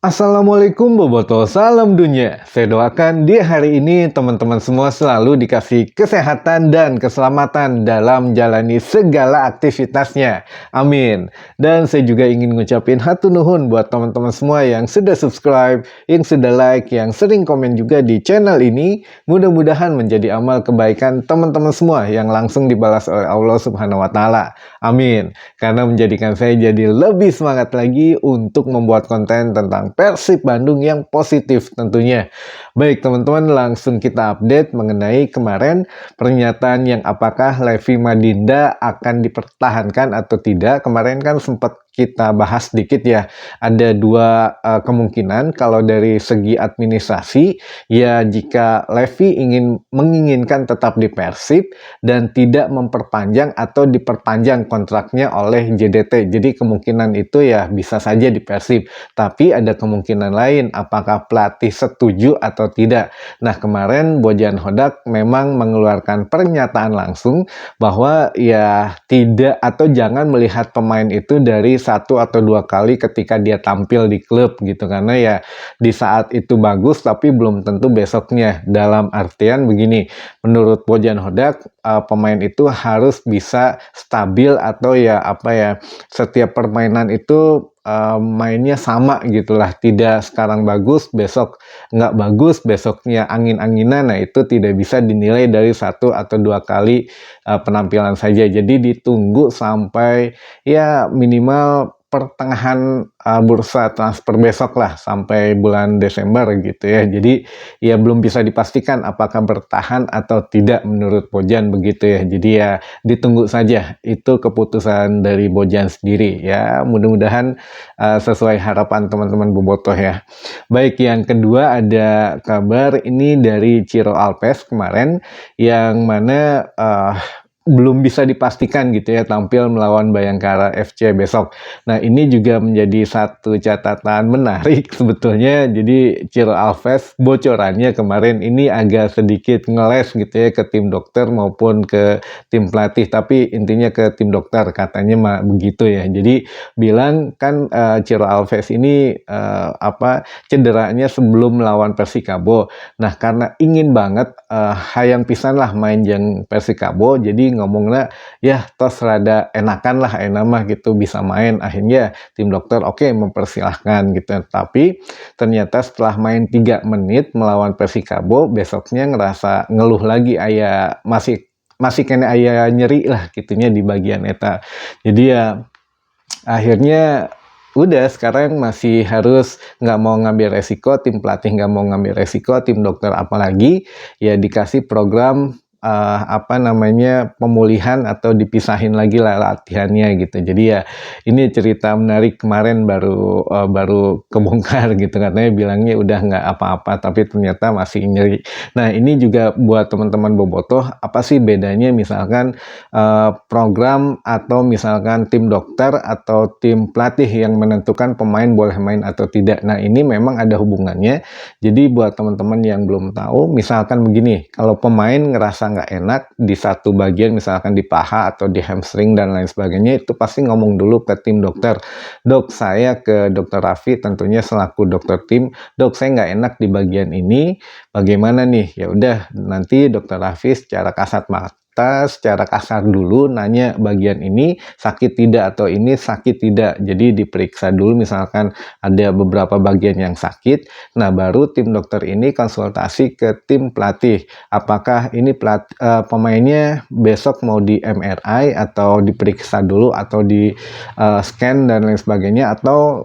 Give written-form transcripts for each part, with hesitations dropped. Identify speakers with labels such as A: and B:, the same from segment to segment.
A: Assalamualaikum Boboto, salam dunia. Saya doakan di hari ini teman-teman semua selalu dikasih kesehatan dan keselamatan dalam menjalani segala aktivitasnya. Amin. Dan saya juga ingin ngucapin hatur nuhun buat teman-teman semua yang sudah subscribe, yang sudah like, yang sering komen juga di channel ini. Mudah-mudahan menjadi amal kebaikan teman-teman semua yang langsung dibalas oleh Allah Subhanahu wa Ta'ala. Amin. Karena menjadikan saya jadi lebih semangat lagi untuk membuat konten tentang Persib Bandung yang positif tentunya. Baik teman-teman, langsung kita update mengenai kemarin pernyataan yang apakah Levi Madinda akan dipertahankan atau tidak. Kemarin kan sempat kita bahas sedikit ya, ada dua kemungkinan. Kalau dari segi administrasi, ya jika Levi menginginkan tetap di Persib dan tidak memperpanjang atau diperpanjang kontraknya oleh JDT. Jadi kemungkinan itu ya bisa saja di Persib. Tapi ada kemungkinan lain, apakah pelatih setuju atau tidak. Nah kemarin Bojan Hodak memang mengeluarkan pernyataan langsung bahwa ya tidak atau jangan melihat pemain itu dari satu atau dua kali ketika dia tampil di klub gitu. Karena ya di saat itu bagus tapi belum tentu besoknya. Dalam artian begini, menurut Bojan Hodak pemain itu harus bisa stabil atau ya setiap permainan itu mainnya sama gitulah, tidak sekarang bagus besok nggak bagus, besoknya angin-anginan. Nah itu tidak bisa dinilai dari satu atau dua kali penampilan saja. Jadi ditunggu sampai ya minimal pertengahan bursa transfer besok lah, sampai bulan Desember gitu ya. Jadi ya belum bisa dipastikan apakah bertahan atau tidak menurut Bojan begitu ya. Jadi ya ditunggu saja, itu keputusan dari Bojan sendiri ya. Mudah-mudahan sesuai harapan teman-teman bobotoh ya. Baik, yang kedua ada kabar ini dari Ciro Alves kemarin, yang mana belum bisa dipastikan gitu ya tampil melawan Bayangkara FC besok. Nah ini juga menjadi satu catatan menarik sebetulnya. Jadi Ciro Alves bocorannya kemarin ini agak sedikit ngeles gitu ya ke tim dokter maupun ke tim pelatih. Tapi intinya ke tim dokter katanya mah begitu ya. Jadi bilang kan Ciro Alves ini cederanya sebelum melawan Persikabo. Nah karena ingin banget hayang pisan lah main jeung Persikabo, jadi ngomongnya ya tos rada enakan lah mah gitu bisa main. Akhirnya tim dokter oke, mempersilahkan gitu. Tapi ternyata setelah main 3 menit melawan Persikabo, besoknya ngerasa ngeluh lagi, masih kena aya nyeri lah gitunya di bagian eta. Jadi ya akhirnya udah sekarang masih harus nggak mau ngambil resiko, tim pelatih nggak mau ngambil resiko, tim dokter apalagi ya dikasih program pemulihan atau dipisahin lagi lah latihannya gitu. Jadi ya ini cerita menarik, kemarin baru kebongkar gitu, katanya bilangnya udah nggak apa-apa tapi ternyata masih nyeri. Nah ini juga buat teman-teman bobotoh, apa sih bedanya misalkan program atau misalkan tim dokter atau tim pelatih yang menentukan pemain boleh main atau tidak. Nah ini memang ada hubungannya. Jadi buat teman-teman yang belum tahu, misalkan begini, kalau pemain ngerasa nggak enak di satu bagian, misalkan di paha atau di hamstring dan lain sebagainya, itu pasti ngomong dulu ke tim dokter. Dok, saya ke dokter Raffi tentunya selaku dokter tim, dok saya nggak enak di bagian ini, bagaimana nih? Ya udah, nanti dokter Raffi secara kasat mata secara kasar dulu nanya bagian ini sakit tidak atau ini sakit tidak. Jadi diperiksa dulu, misalkan ada beberapa bagian yang sakit. Nah baru tim dokter ini konsultasi ke tim pelatih, apakah ini pemainnya besok mau di MRI atau diperiksa dulu atau di scan dan lain sebagainya, atau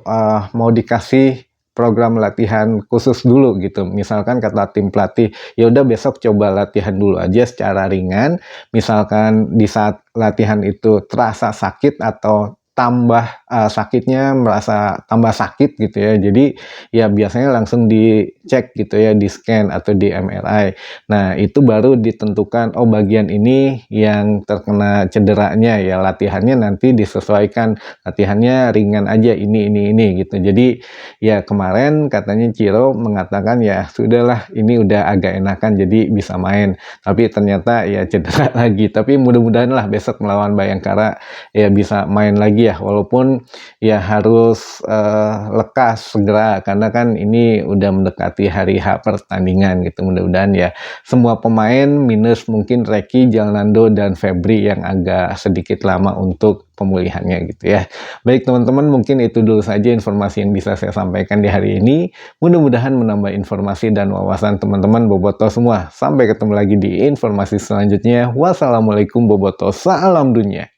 A: mau dikasih program latihan khusus dulu gitu. Misalkan kata tim pelatih, ya udah besok coba latihan dulu aja secara ringan. Misalkan di saat latihan itu terasa sakit atau tambah sakitnya, merasa tambah sakit gitu ya. Jadi ya biasanya langsung dicek gitu ya, di scan atau di MRI. Nah itu baru ditentukan, oh bagian ini yang terkena cederanya, ya latihannya nanti disesuaikan, latihannya ringan aja ini gitu. Jadi ya kemarin katanya Ciro mengatakan ya sudahlah, ini udah agak enakan jadi bisa main. Tapi ternyata ya cedera lagi. Tapi mudah-mudahan lah besok melawan Bayangkara ya bisa main lagi ya, walaupun ya harus lekas segera karena kan ini udah mendekati hari H pertandingan gitu. Mudah-mudahan ya semua pemain minus mungkin Reky, Jalnando, dan Febri yang agak sedikit lama untuk pemulihannya gitu ya. Baik teman-teman, mungkin itu dulu saja informasi yang bisa saya sampaikan di hari ini. Mudah-mudahan menambah informasi dan wawasan teman-teman Boboto semua. Sampai ketemu lagi di informasi selanjutnya. Wassalamualaikum Boboto, salam dunia.